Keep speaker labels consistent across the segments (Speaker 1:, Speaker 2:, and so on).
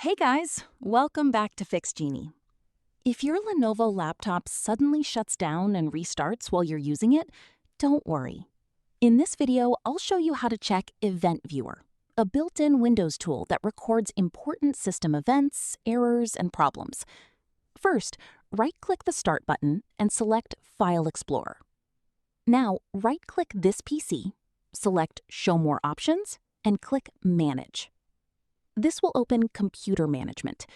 Speaker 1: Hey guys, welcome back to Fix Genie. If your Lenovo laptop suddenly shuts down and restarts while you're using it, don't worry. In this video, I'll show you how to check Event Viewer, a built-in Windows tool that records important system events, errors, and problems. First, right-click the Start button and select File Explorer. Now, right-click this PC, select Show More Options, and click Manage. This will open Computer Management.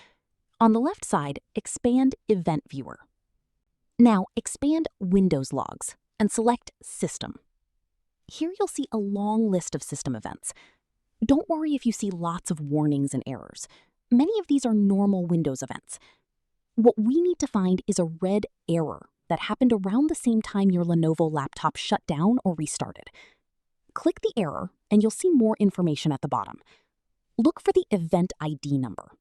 Speaker 1: On the left side, expand Event Viewer. Now expand Windows Logs and select System. Here you'll see a long list of system events. Don't worry if you see lots of warnings and errors. Many of these are normal Windows events. What we need to find is a red error that happened around the same time your Lenovo laptop shut down or restarted. Click the error and you'll see more information at the bottom. Look for the event ID number.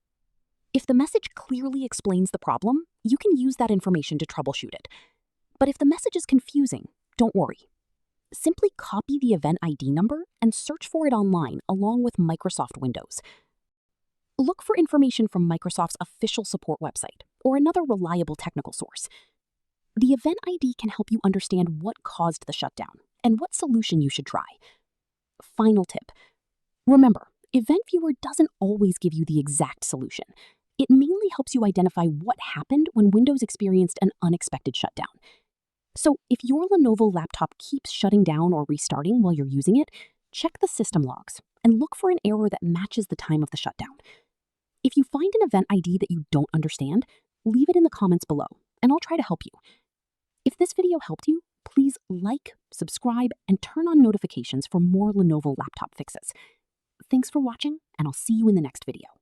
Speaker 1: If the message clearly explains the problem, you can use that information to troubleshoot it. But if the message is confusing, don't worry. Simply copy the event ID number and search for it online along with Microsoft Windows. Look for information from Microsoft's official support website or another reliable technical source. The event ID can help you understand what caused the shutdown and what solution you should try. Final tip. Remember, Event Viewer doesn't always give you the exact solution. It mainly helps you identify what happened when Windows experienced an unexpected shutdown. So if your Lenovo laptop keeps shutting down or restarting while you're using it, check the system logs and look for an error that matches the time of the shutdown. If you find an event ID that you don't understand, leave it in the comments below, and I'll try to help you. If this video helped you, please like, subscribe, and turn on notifications for more Lenovo laptop fixes. Thanks for watching, and I'll see you in the next video.